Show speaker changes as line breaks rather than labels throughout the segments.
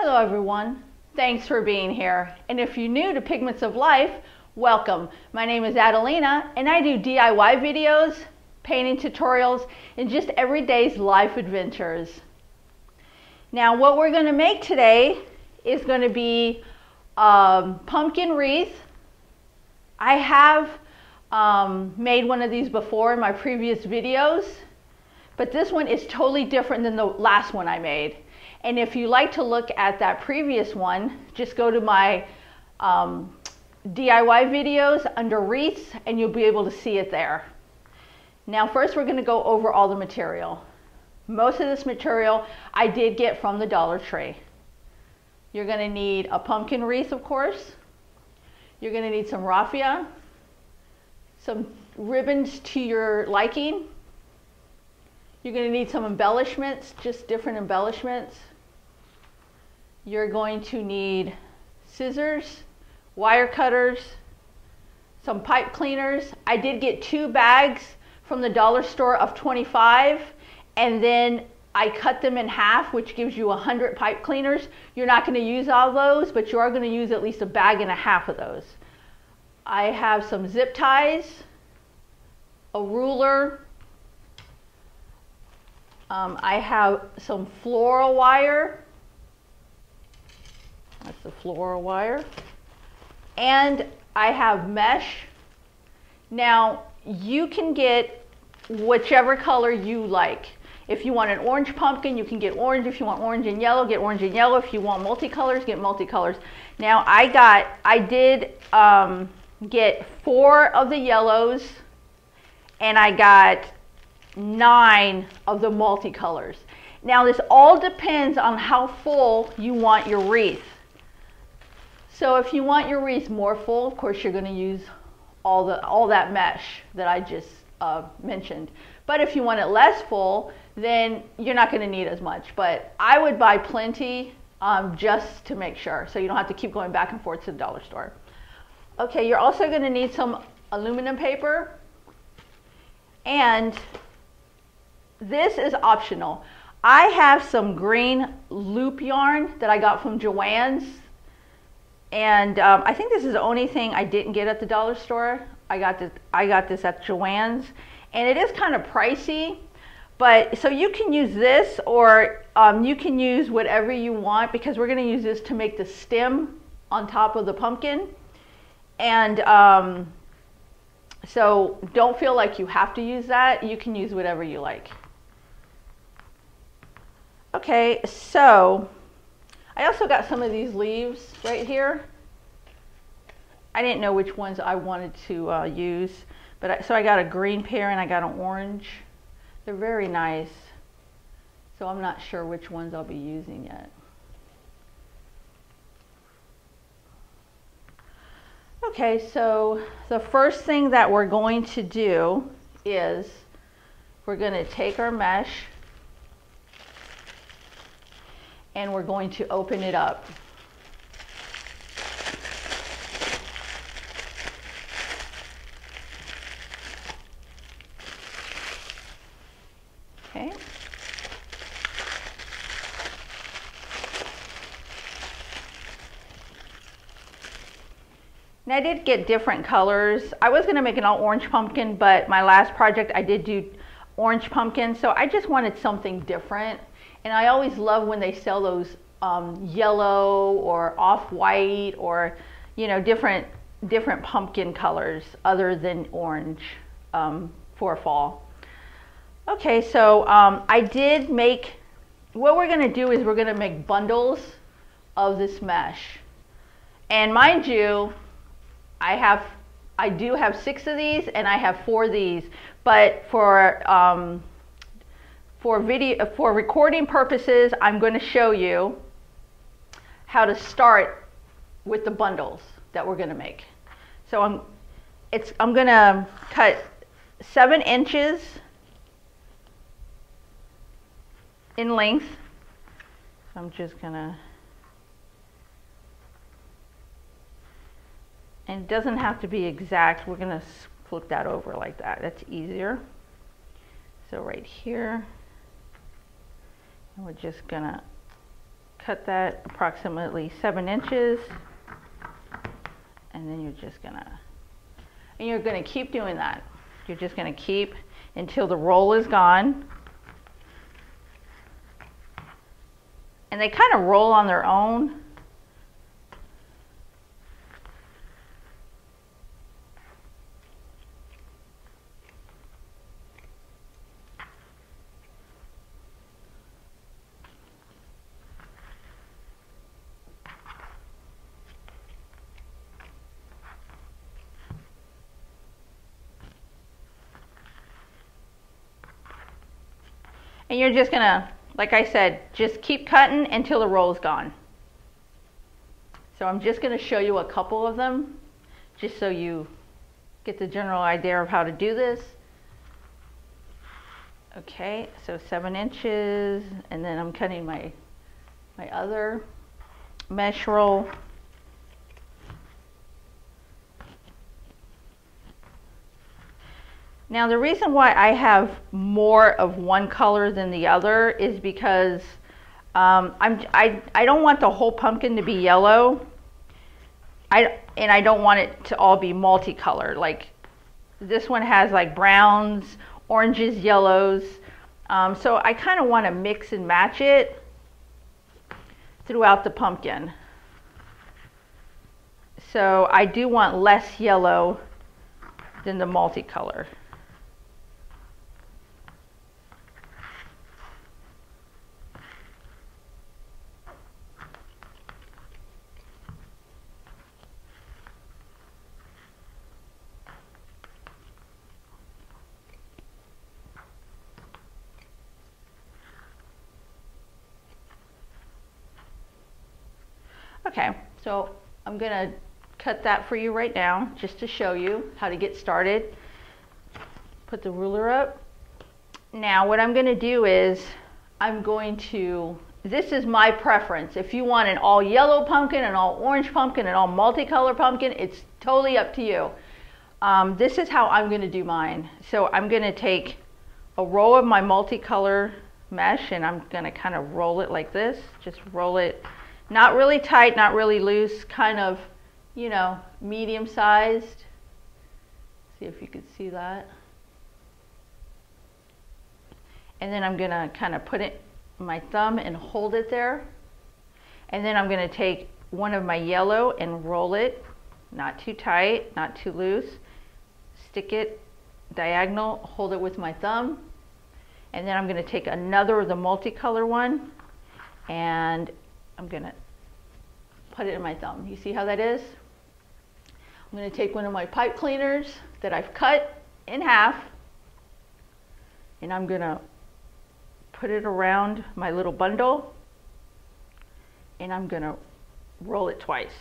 Hello everyone, thanks for being here. And if you're new to Pigments of Life, welcome. My name is Adelina and I do DIY videos, painting tutorials, and just everyday's life adventures. Now what we're going to make today is going to be pumpkin wreath. I have made one of these before in my previous videos, but this one is totally different than the last one I made. And if you like to look at that previous one, just go to my DIY videos under wreaths and you'll be able to see it there. Now first we're going to go over all the material. Most of this material I did get from the Dollar Tree. You're going to need a pumpkin wreath, of course. You're going to need some raffia, some ribbons to your liking. You're going to need some embellishments, just different embellishments. You're going to need scissors, wire cutters, some pipe cleaners. I did get 2 bags from the dollar store of 25, and then I cut them in half, which gives you 100 pipe cleaners. You're not going to use all those, but you are going to use at least 1.5 bags of those. I have some zip ties, a ruler. I have some floral wire. That's the floral wire. And I have mesh. Now you can get whichever color you like. If you want an orange pumpkin, you can get orange. If you want orange and yellow, get orange and yellow. If you want multicolors, get multicolors. Now I did get 4 of the yellows, and I got 9 of the multicolors. Now this all depends on how full you want your wreath. So if you want your wreath more full, of course you're going to use all that mesh that I just mentioned. But if you want it less full, then you're not going to need as much. But I would buy plenty just to make sure, so you don't have to keep going back and forth to the dollar store. Okay, you're also going to need some aluminum paper, and this is optional. I have some green loop yarn that I got from Joann's, and I think this is the only thing I didn't get at the dollar store. I got this at Joann's, and it is kind of pricey, but so you can use this, or you can use whatever you want, because we're going to use this to make the stem on top of the pumpkin. And so don't feel like you have to use that. You can use whatever you like. Okay, so I also got some of these leaves right here. I didn't know which ones I wanted to use, but so I got a green pair and I got an orange. They're very nice, so I'm not sure which ones I'll be using yet. Okay, so the first thing that we're going to do is we're going to take our mesh and we're going to open it up. Okay. And I did get different colors. I was going to make an all orange pumpkin, but my last project I did do orange pumpkin, so I just wanted something different. And I always love when they sell those yellow or off-white, or different pumpkin colors other than orange for fall. Okay, so I did make, what we're going to do is we're going to make bundles of this mesh. And mind you, I do have 6 of these and I have 4 of these, but for recording purposes, I'm going to show you how to start with the bundles that we're going to make. So I'm going to cut 7 inches in length. So I'm just going to, and it doesn't have to be exact. We're going to flip that over like that. That's easier. So right here, and we're just going to cut that approximately 7 inches. And then you're gonna keep doing that. You're just gonna keep until the roll is gone. And they kind of roll on their own. And you're just gonna, like I said, just keep cutting until the roll is gone. So I'm just gonna show you a couple of them, just so you get the general idea of how to do this. Okay, so 7 inches, and then I'm cutting my other mesh roll. Now the reason why I have more of one color than the other is because I don't want the whole pumpkin to be yellow. And I don't want it to all be multicolored. Like this one has like browns, oranges, yellows. So I kind of want to mix and match it throughout the pumpkin. So I do want less yellow than the multicolor. Okay, so I'm gonna cut that for you right now, just to show you how to get started. Put the ruler up. Now what I'm gonna do is, this is my preference. If you want an all yellow pumpkin, an all orange pumpkin, an all multicolor pumpkin, it's totally up to you. This is how I'm gonna do mine. So I'm gonna take a roll of my multicolor mesh and I'm gonna kind of roll it like this. Just roll it. Not really tight, not really loose, kind of, you know, medium sized. See if you can see that. And then I'm gonna kind of put it my thumb and hold it there. And then I'm gonna take one of my yellow and roll it, not too tight, not too loose. Stick it diagonal, hold it with my thumb. And then I'm gonna take another of the multicolor one and I'm gonna put it in my thumb. You see how that is? I'm gonna take one of my pipe cleaners that I've cut in half and I'm gonna put it around my little bundle and I'm gonna roll it twice.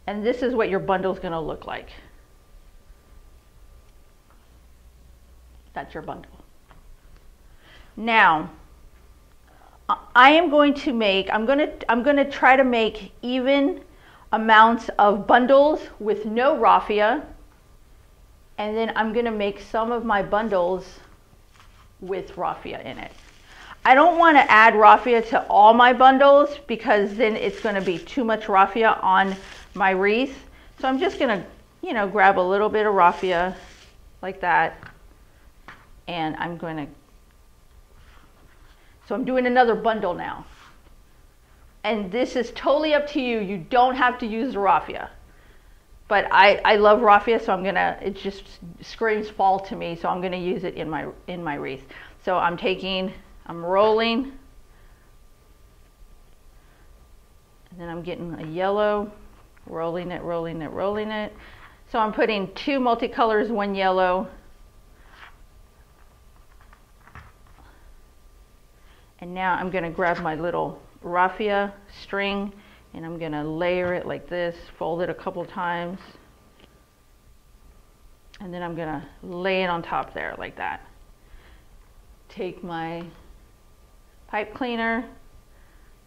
And this is what your bundle's gonna look like. That's your bundle. Now, I am going to make, I'm gonna try to make even amounts of bundles with no raffia, and then I'm gonna make some of my bundles with raffia in it. I don't want to add raffia to all my bundles because then it's going to be too much raffia on my wreath. So I'm just gonna, you know, grab a little bit of raffia like that, and I'm going to. So I'm doing another bundle now. And this is totally up to you. You don't have to use the raffia. But I love raffia, so I'm gonna, it just screams fall to me, so I'm gonna use it in my wreath. So I'm rolling, and then I'm getting a yellow, rolling it, rolling it, rolling it. So I'm putting 2 multicolors, 1 yellow. And now I'm gonna grab my little raffia string and I'm gonna layer it like this, fold it a couple times, and then I'm gonna lay it on top there like that. Take my pipe cleaner,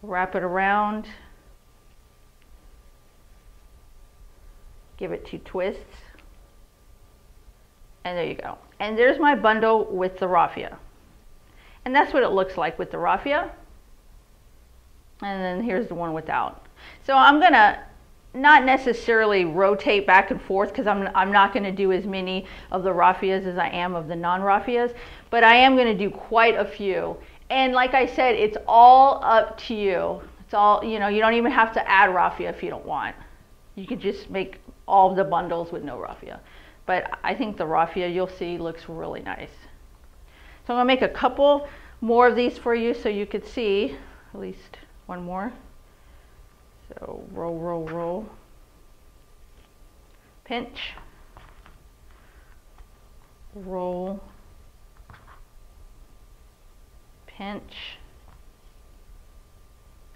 wrap it around, give it 2 twists, and there you go. And there's my bundle with the raffia. And that's what it looks like with the raffia. And then here's the one without. So I'm gonna not necessarily rotate back and forth because I'm not gonna do as many of the raffias as I am of the non-raffias, but I am gonna do quite a few. And like I said, it's all up to you. It's all, you know, you don't even have to add raffia if you don't want. You could just make all of the bundles with no raffia. But I think the raffia, you'll see, looks really nice. So I'm gonna make a couple more of these for you so you could see, at least one more. So roll, roll, roll, pinch, roll, pinch,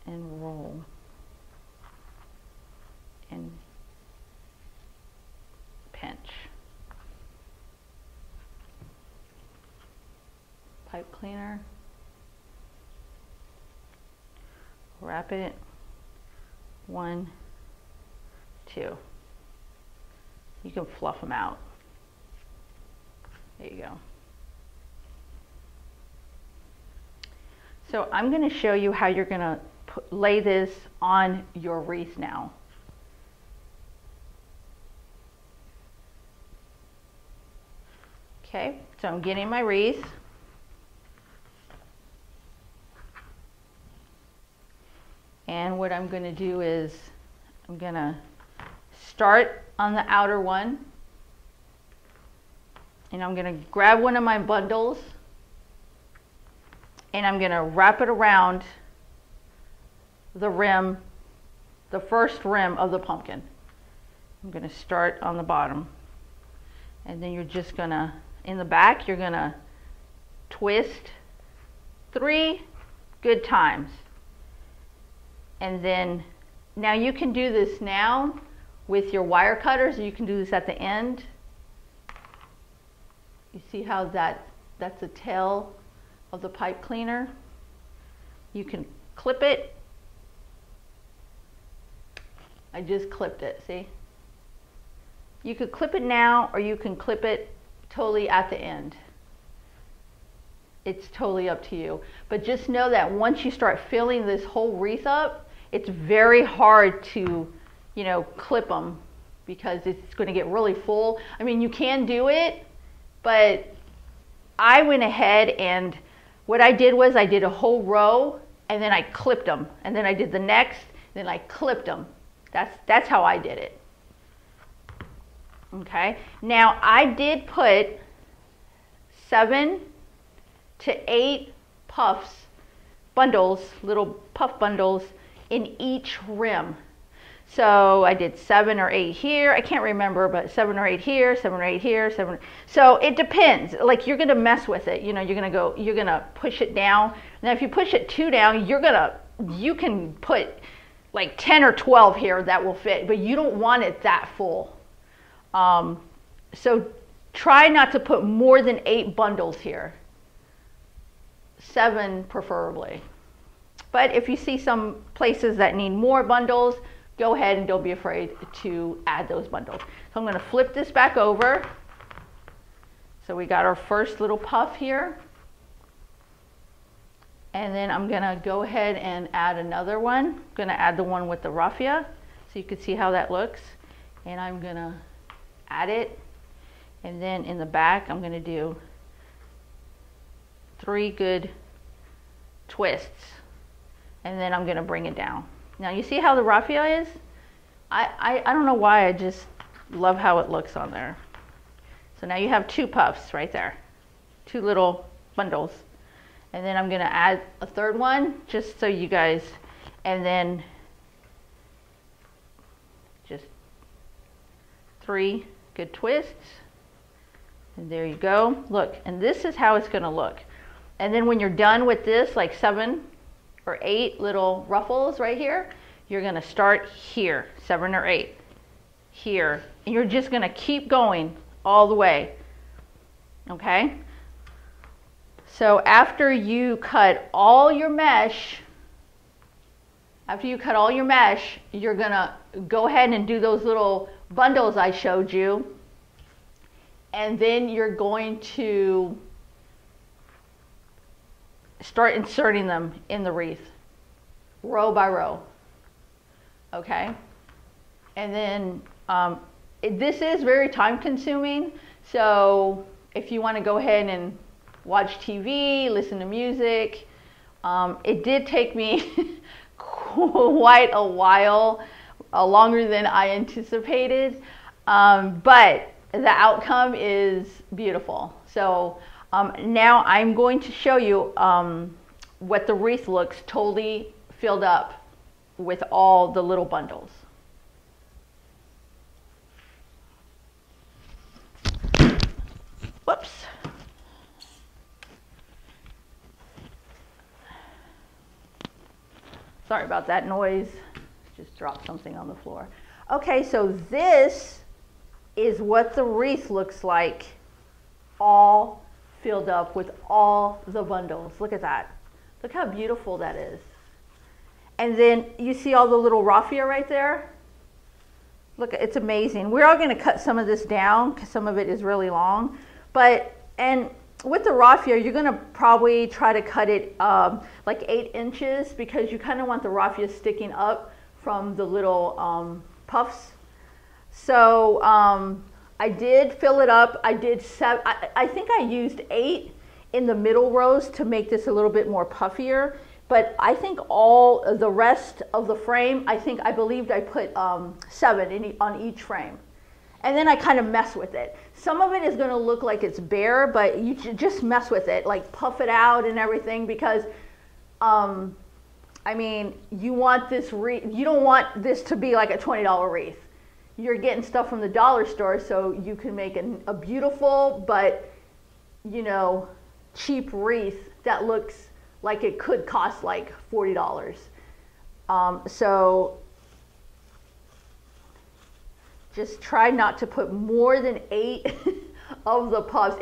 and roll, and pinch. Pipe cleaner, wrap it, 1, 2. You can fluff them out. There you go. So I'm going to show you how you're going to lay this on your wreath now. Okay, so I'm getting my wreath. And what I'm going to do is I'm going to start on the outer one. And I'm going to grab one of my bundles. And I'm going to wrap it around the rim, the first rim of the pumpkin. I'm going to start on the bottom. And then you're just going to, in the back, you're going to twist 3 good times. And then, now you can do this now with your wire cutters, or you can do this at the end. You see how that's the tail of the pipe cleaner? You can clip it. I just clipped it, see? You could clip it now, or you can clip it totally at the end. It's totally up to you. But just know that once you start filling this whole wreath up, it's very hard to, you know, clip them because it's going to get really full. I mean, you can do it, but I went ahead and what I did was I did a whole row and then I clipped them. And then I did the next, then I clipped them. That's how I did it. Okay. Now I did put 7 to 8 puffs, bundles, little puff bundles in each rim. So I did 7 or 8 here. I can't remember, but 7 or 8 here, 7 or 8 here, 7. So it depends. Like, you're gonna mess with it. You know, you're gonna push it down. Now, if you push it 2 down, you can put like 10 or 12 here that will fit, but you don't want it that full. So try not to put more than 8 bundles here. 7 preferably. But if you see some places that need more bundles, go ahead and don't be afraid to add those bundles. So I'm going to flip this back over. So we got our first little puff here. And then I'm going to go ahead and add another one. I'm going to add the one with the raffia so you can see how that looks. And I'm going to add it. And then in the back, I'm going to do 3 good twists. And then I'm going to bring it down. Now you see how the raffia is? I don't know why, I just love how it looks on there. So now you have 2 puffs right there. 2 little bundles. And then I'm going to add a 3rd one just so you guys, and then just 3 good twists. And there you go. Look, and this is how it's going to look. And then when you're done with this, like 7 or 8 little ruffles right here, you're going to start here, 7 or 8 here, and you're just going to keep going all the way. Okay, so after you cut all your mesh, you're going to go ahead and do those little bundles I showed you, and then you're going to start inserting them in the wreath. row by row. Okay, and then this is very time consuming, so if you want to go ahead and watch TV, listen to music, it did take me quite a while, longer than I anticipated, but the outcome is beautiful. So now I'm going to show you what the wreath looks totally filled up with all the little bundles. Whoops. Sorry about that noise. Just dropped something on the floor. Okay, so this is what the wreath looks like, all filled up with all the bundles. Look at that. Look how beautiful that is. And then you see all the little raffia right there? Look, it's amazing. We're all going to cut some of this down because some of it is really long. And with the raffia, you're going to probably try to cut it like 8 inches because you kind of want the raffia sticking up from the little puffs. So I did fill it up. I did I think I used 8 in the middle rows to make this a little bit more puffier. But I think all the rest of the frame, I believed I put 7 on each frame. And then I kind of mess with it. Some of it is going to look like it's bare, but you just mess with it, like puff it out and everything, because I mean, you want this you don't want this to be like a $20 wreath. You're getting stuff from the dollar store, so you can make a beautiful but, you know, cheap wreath that looks like it could cost like $40. So just try not to put more than 8 of the puffs.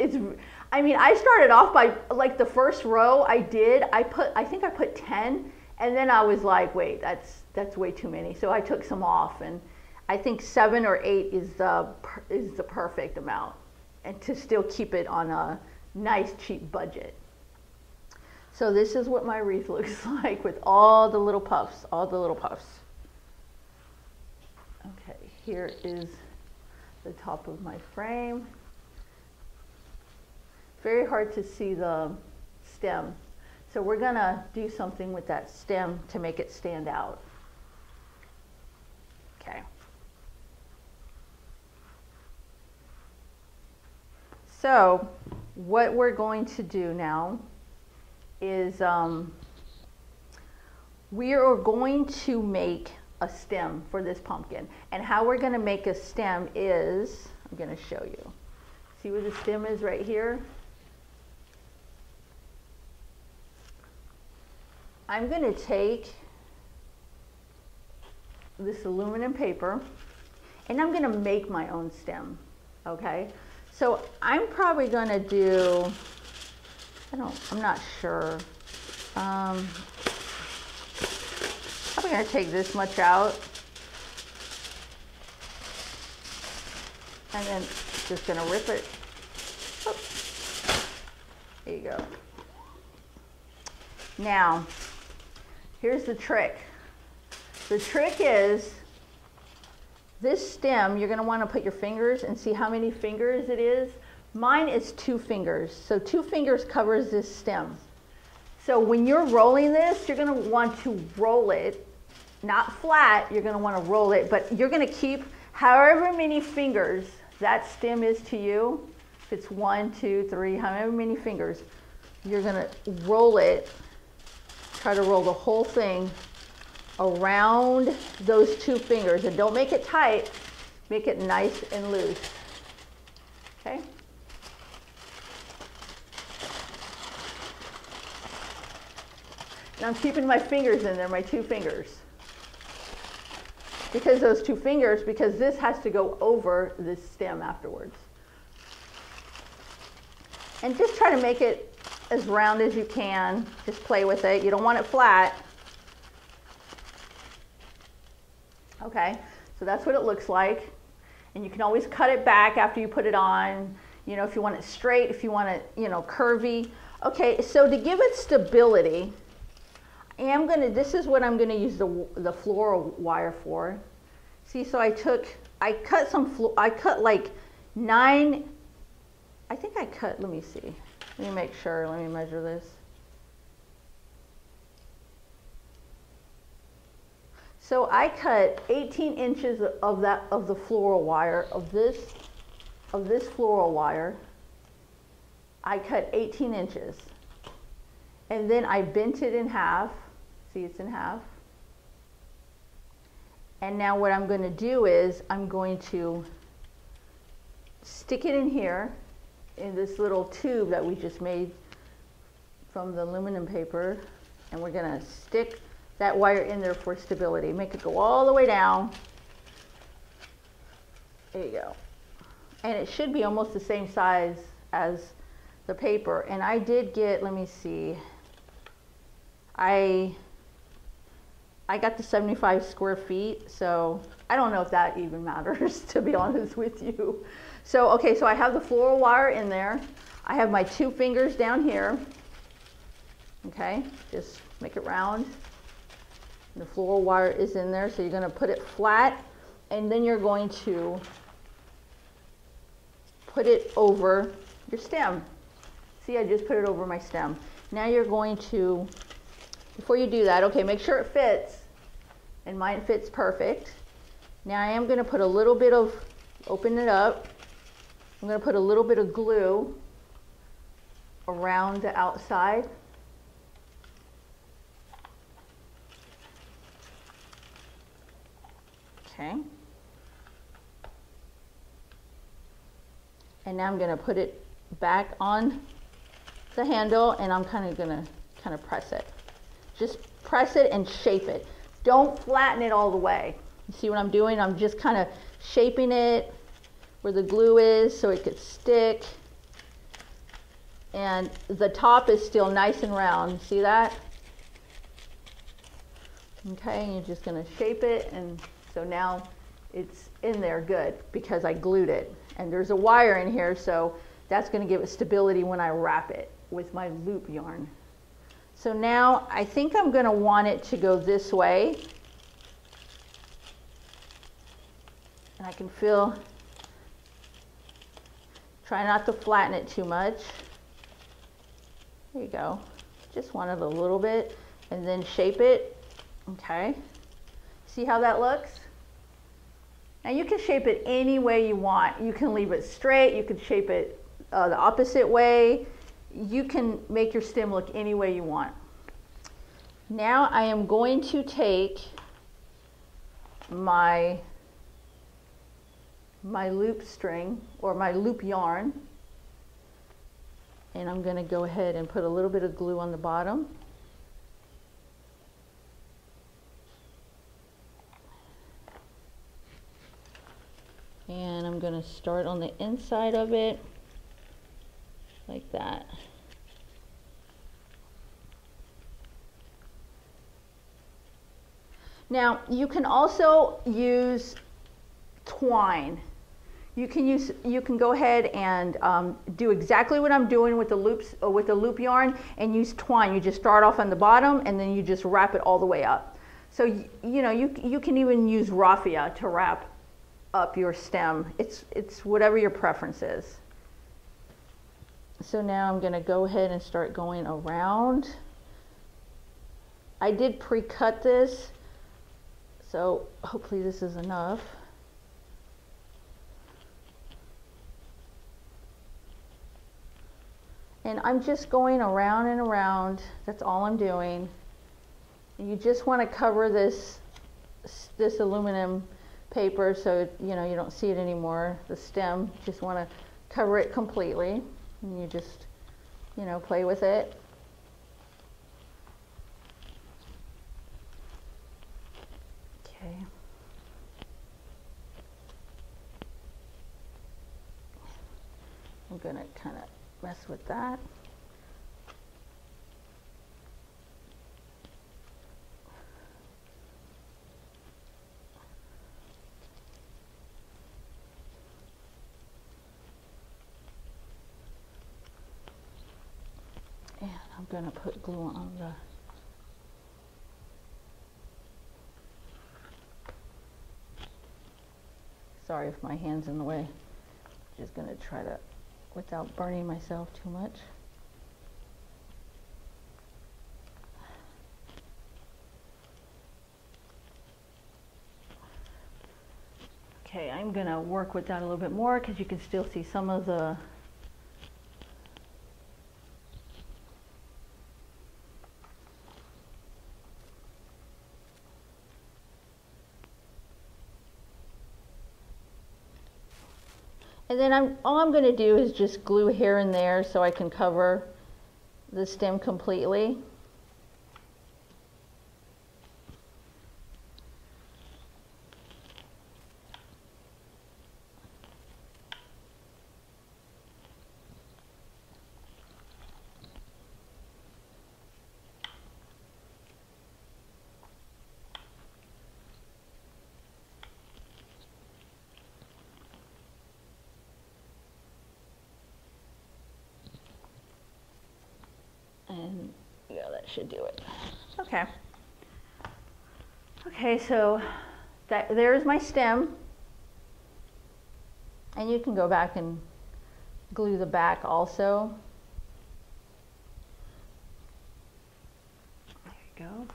I mean, I started off by, like the first row I think I put 10, and then I was like, wait, that's way too many. So I took some off, and I think 7 or 8 is the perfect amount, and to still keep it on a nice cheap budget. So this is what my wreath looks like with all the little puffs, Okay, here is the top of my frame. Very hard to see the stem. So we're gonna do something with that stem to make it stand out. Okay. So what we're going to do now is we are going to make a stem for this pumpkin. And how we're going to make a stem is, I'm going to show you. See where the stem is right here? I'm going to take this aluminum paper and I'm going to make my own stem, okay? So I'm probably going to do, I'm not sure. Probably going to take this much out. And then just going to rip it. Oops. There you go. Now, here's the trick. The trick is this stem, you're going to want to put your fingers and see how many fingers it is. Mine is 2 fingers. So 2 fingers covers this stem. So when you're rolling this, you're going to want to roll it, not flat, you're going to want to roll it, but you're going to keep however many fingers that stem is to you. If it's 1, 2, 3, however many fingers, you're going to roll it, try to roll the whole thing around those 2 fingers. And don't make it tight, make it nice and loose. Okay? And I'm keeping my fingers in there, my 2 fingers. Because those 2 fingers, because this has to go over this stem afterwards. And just try to make it as round as you can. Just play with it. You don't want it flat. Okay, so that's what it looks like. And you can always cut it back after you put it on. You know, if you want it straight, if you want it, you know, curvy. Okay, so to give it stability, This is what I'm gonna use the floral wire for. See, so I cut like 9, I think I cut, let me see. Let me make sure, let me measure this. So I cut 18 inches of the floral wire, of this floral wire. I cut 18 inches. And then I bent it in half. See, it's in half. And now what I'm going to do is I'm going to stick it in here, in this little tube that we just made from the aluminum paper. And we're going to stick that wire in there for stability. Make it go all the way down. There you go. And it should be almost the same size as the paper. And I did get, let me see, I got the 75 square feet, so I don't know if that even matters, to be honest with you. So, okay, so I have the floral wire in there. I have my 2 fingers down here. Okay, just make it round. The floral wire is in there, so you're going to put it flat, and then you're going to put it over your stem. See, I just put it over my stem. Now you're going to, before you do that, okay, make sure it fits, and mine fits perfect. Now I am going to put a little bit of, open it up, I'm going to put a little bit of glue around the outside. Okay. And now I'm going to put it back on the handle, and I'm kind of press it. Just press it and shape it. Don't flatten it all the way. You see what I'm doing? I'm just kind of shaping it where the glue is so it could stick. And the top is still nice and round. See that? Okay, and you're just going to shape it, and so now it's in there good because I glued it. And there's a wire in here, so that's going to give it stability when I wrap it with my loop yarn. So now I think I'm going to want it to go this way. And I can feel, try not to flatten it too much. There you go. Just want it a little bit, and then shape it. Okay. See how that looks? Now you can shape it any way you want. You can leave it straight, you can shape it the opposite way. You can make your stem look any way you want. Now I am going to take my loop string, or my loop yarn, and I'm going to go ahead and put a little bit of glue on the bottom. And I'm going to start on the inside of it, like that. Now, you can also use twine. You can go ahead and do exactly what I'm doing with the loops, with the loop yarn, and use twine. You just start off on the bottom, and then you just wrap it all the way up. So you know, you can even use raffia to wrap up your stem. It's whatever your preference is. So now I'm going to go ahead and start going around. I did pre-cut this, so hopefully this is enough. And I'm just going around and around. That's all I'm doing. And you just want to cover this aluminum paper so you know you don't see it anymore. The stem, just want to cover it completely, and you just play with it. Okay. I'm gonna kind of mess with that. And I'm going to put glue on Sorry if my hand's in the way. Just gonna try to, without burning myself too much. Okay, I'm gonna work with that a little bit more because you can still see some of the and then all I'm going to do is just glue here and there so I can cover the stem completely. And yeah, that should do it. Okay. Okay, so there's my stem. And you can go back and glue the back also. There you go.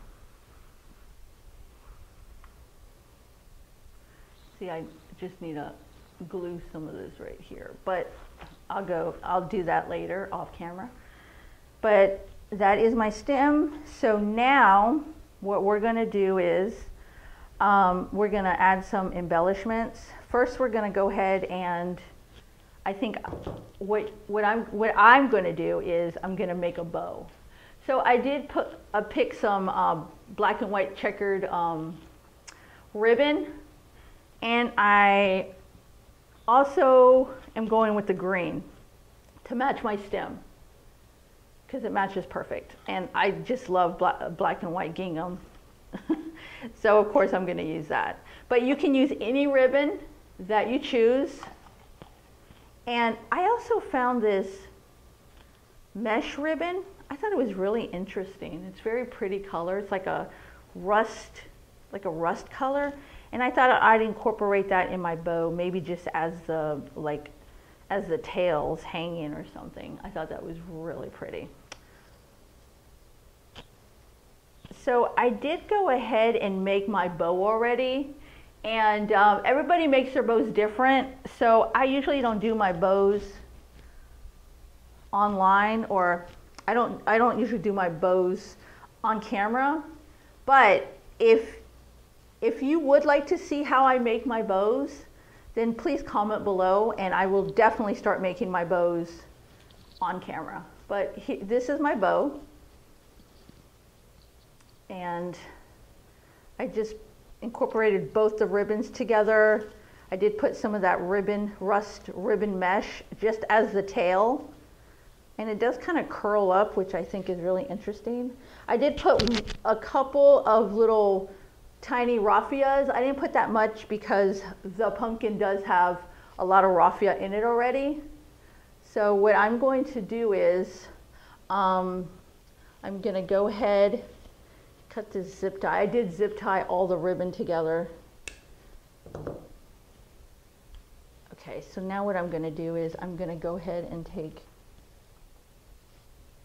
See, I just need to glue some of this right here, but I'll do that later off camera. But that is my stem. So now what we're going to do is we're going to add some embellishments. First, we're going to go ahead and I think what I'm going to do is I'm going to make a bow. So I did pick some black and white checkered ribbon, and I also am going with the green to match my stem, because it matches perfect. And I just love black and white gingham. So of course I'm going to use that. But you can use any ribbon that you choose. And I also found this mesh ribbon. I thought it was really interesting. It's very pretty color. It's like a rust color. And I thought I'd incorporate that in my bow, maybe just as the tails hanging or something. I thought that was really pretty. So I did go ahead and make my bow already, and everybody makes their bows different. So I usually don't do my bows online, or I don't usually do my bows on camera. But if you would like to see how I make my bows, then please comment below, and I will definitely start making my bows on camera. But this is my bow, and I just incorporated both the ribbons together. I did put some of that rust ribbon mesh just as the tail, and it does kind of curl up, which I think is really interesting. I did put a couple of little tiny raffias. I didn't put that much because the pumpkin does have a lot of raffia in it already. So what I'm going to do is I'm going to go ahead, cut this zip tie. I did zip tie all the ribbon together. Okay, so now what I'm going to do is I'm going to go ahead and take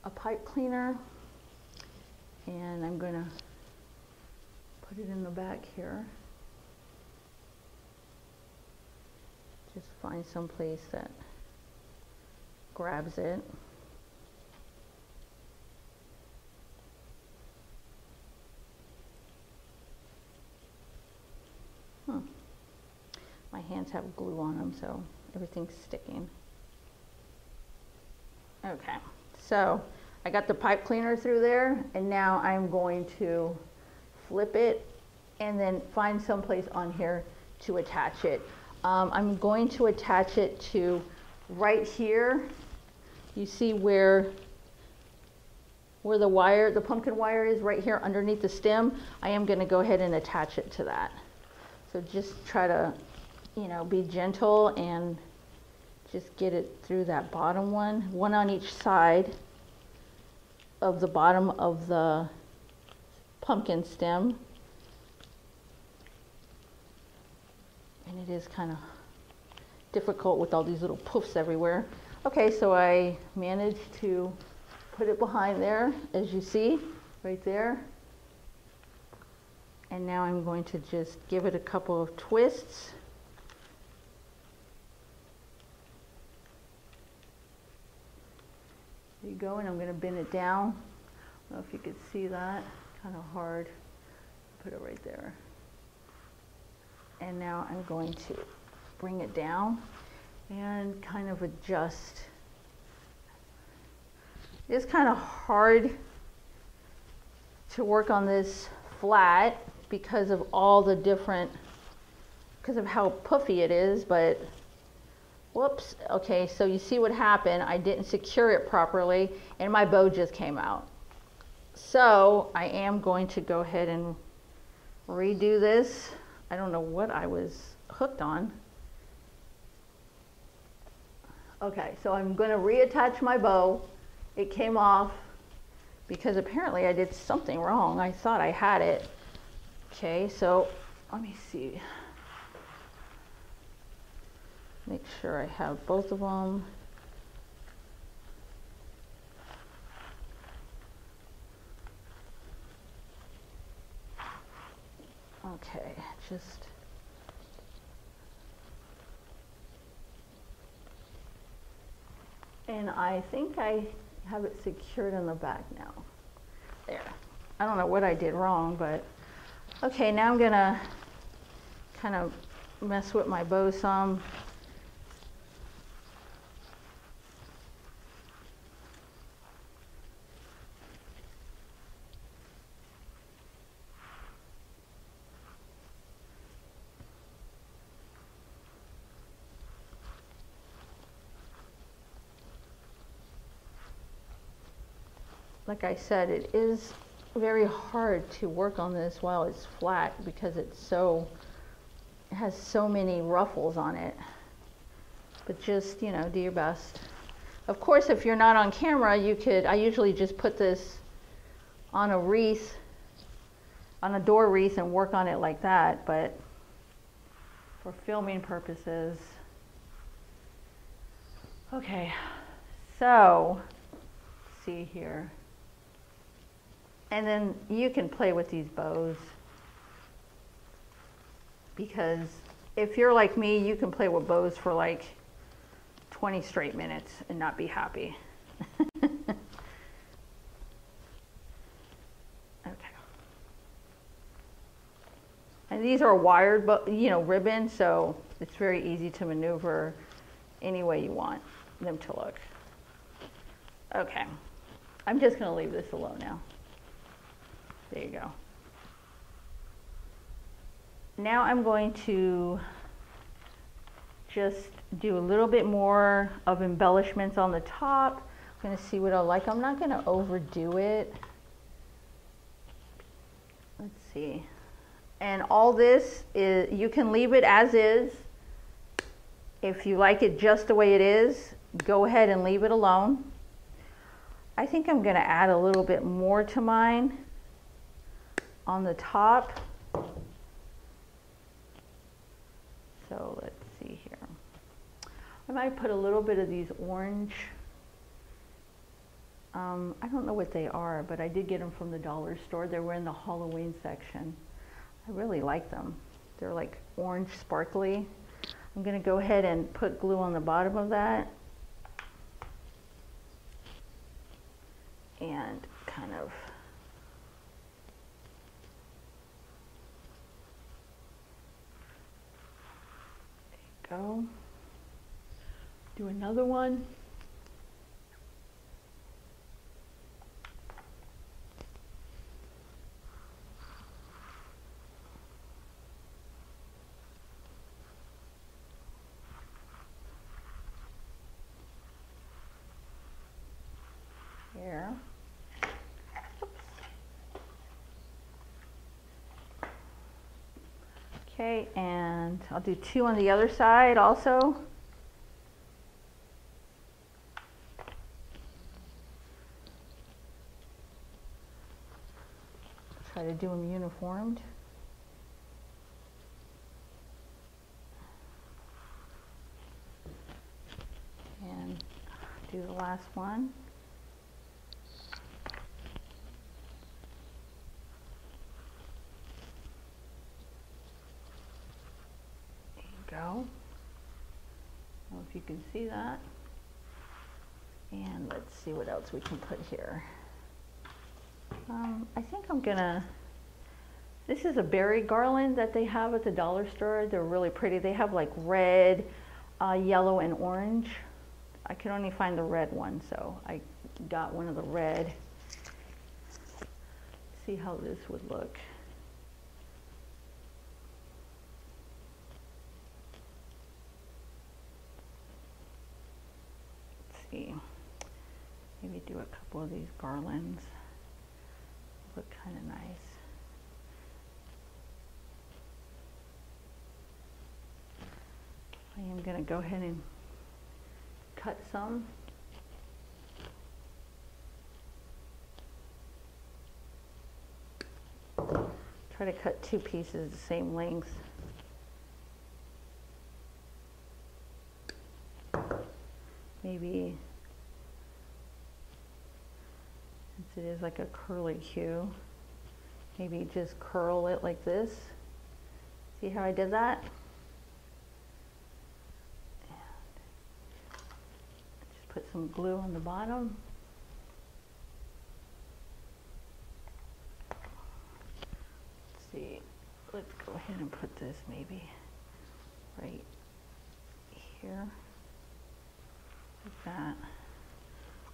a pipe cleaner, and I'm going to put it in the back here. Just find some place that grabs it. My hands have glue on them, so everything's sticking. Okay, so I got the pipe cleaner through there, and now I'm going to flip it and then find some place on here to attach it. I'm going to attach it to right here. You see where the wire, the pumpkin wire is right here underneath the stem. I am going to go ahead and attach it to that. So just try to, be gentle and just get it through that bottom one on each side of the bottom of the pumpkin stem. And it is kind of difficult with all these little poofs everywhere. Okay, so I managed to put it behind there, as you see, right there. And now I'm going to just give it a couple of twists. There you go, and I'm going to bend it down. I don't know if you could see that, kind of hard. Put it right there. And now I'm going to bring it down and kind of adjust. It's kind of hard to work on this flat because of all the different, because of how puffy it is, but whoops. Okay, so you see what happened. I didn't secure it properly and my bow just came out. So I am going to go ahead and redo this. I don't know what I was hooked on. Okay, so I'm going to reattach my bow. It came off because apparently I did something wrong. I thought I had it. Okay, so let me see. Make sure I have both of them. Okay, just and I think I have it secured in the back now. There. I don't know what I did wrong, but okay, now I'm gonna kind of mess with my bow some. Like I said, it is very hard to work on this while it's flat because it has so many ruffles on it. But just, you know, do your best. Of course, if you're not on camera, you could, I usually just put this on a wreath, on a door wreath and work on it like that, but for filming purposes. Okay, so, let's see here. And then you can play with these bows because if you're like me, you can play with bows for like 20 straight minutes and not be happy. Okay. And these are wired, but ribbon, so it's very easy to maneuver any way you want them to look. Okay, I'm just going to leave this alone now. There you go. Now I'm going to just do a little bit more of embellishments on the top. I'm going to see what I like. I'm not going to overdo it. Let's see. And all this is, you can leave it as is. If you like it just the way it is, go ahead and leave it alone. I think I'm going to add a little bit more to mine on the top. So let's see here. I might put a little bit of these orange. I don't know what they are, but I did get them from the dollar store. They were in the Halloween section. I really like them. They're like orange sparkly. I'm going to go ahead and put glue on the bottom of that. And kind of go. Do another one. Here. Oops. Okay, and I'll do two on the other side also. Try to do them uniformed. do the last one. There you go. I don't know if you can see that. And let's see what else we can put here. I think I'm gonna, this is a berry garland that they have at the dollar store. They're really pretty. They have like red, yellow, and orange. I can only find the red one, so I got one of the red. See how this would look. Let's see. Maybe do a couple of these garlands. Look kind of nice. I am going to go ahead and cut some. Try to cut 2 pieces the same length. Maybe, since it is like a curly hue, maybe just curl it like this. See how I did that? Just put some glue on the bottom. Let's see, let's go ahead and put this maybe right here, like that.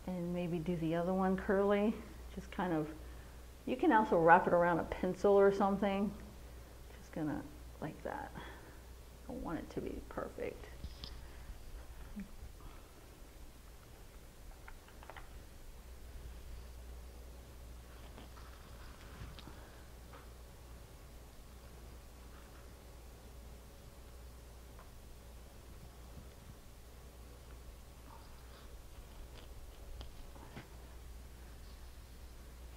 And maybe do the other one curly, just kind of, you can also wrap it around a pencil or something. Just gonna, like that. I don't want it to be perfect.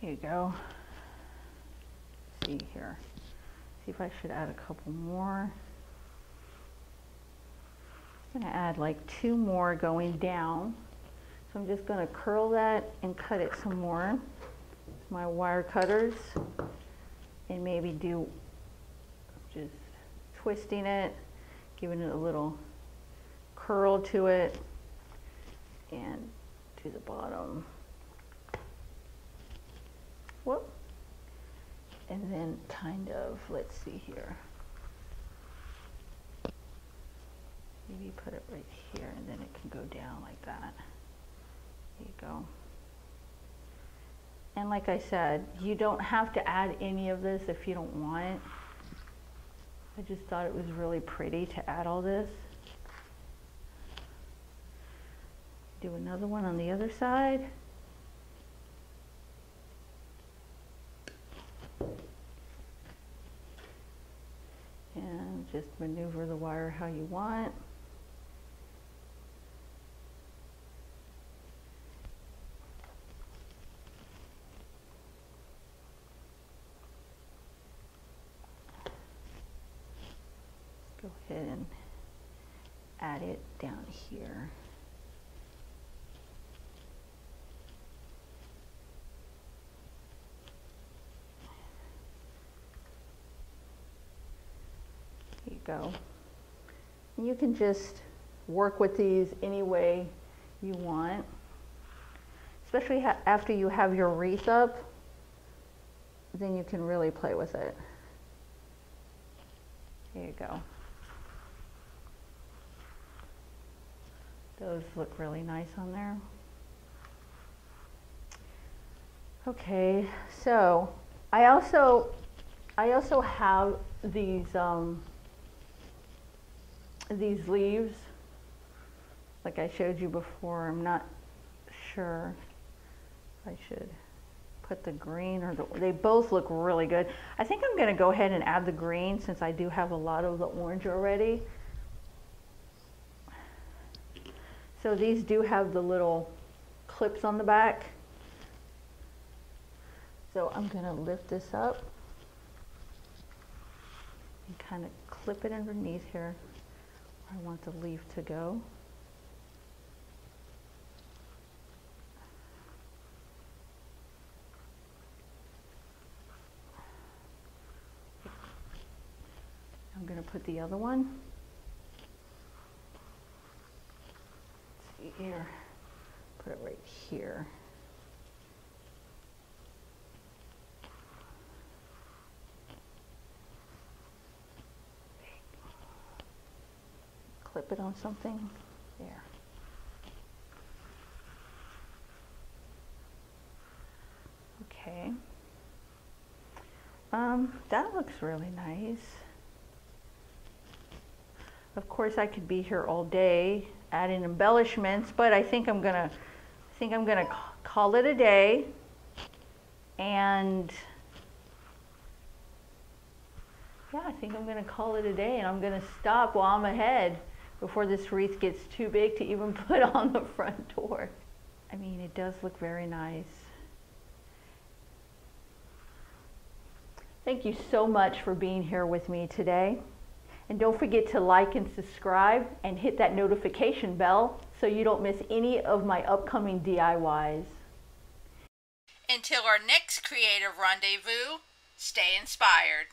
Here you go. Let's see here. See if I should add a couple more. I'm going to add like 2 more going down. So I'm just going to curl that and cut it some more with my wire cutters. And maybe do just twisting it, giving it a little curl to it, and to the bottom. Whoop. And then kind of, let's see here. Maybe put it right here and then it can go down like that. There you go. And like I said, you don't have to add any of this if you don't want it. I just thought it was really pretty to add all this. Do another one on the other side. And just maneuver the wire how you want. Go ahead and add it down here. Go. And you can just work with these any way you want, especially after you have your wreath up, then you can really play with it. There you go. Those look really nice on there. Okay, so I also have these leaves, like I showed you before. I'm not sure if I should put the green or they both look really good. I think I'm going to go ahead and add the green since I do have a lot of the orange already. So these do have the little clips on the back. So I'm going to lift this up and kind of clip it underneath here. I want the leaf to go. I'm going to put the other one. Let's see here. Put it right here. Clip it on something. There. Okay. That looks really nice. Of course, I could be here all day adding embellishments, but I think I'm gonna call it a day. And yeah, I think I'm gonna call it a day, and I'm gonna stop while I'm ahead before this wreath gets too big to even put on the front door. I mean, it does look very nice. Thank you so much for being here with me today. And don't forget to like and subscribe and hit that notification bell so you don't miss any of my upcoming DIYs. Until our next creative rendezvous, stay inspired.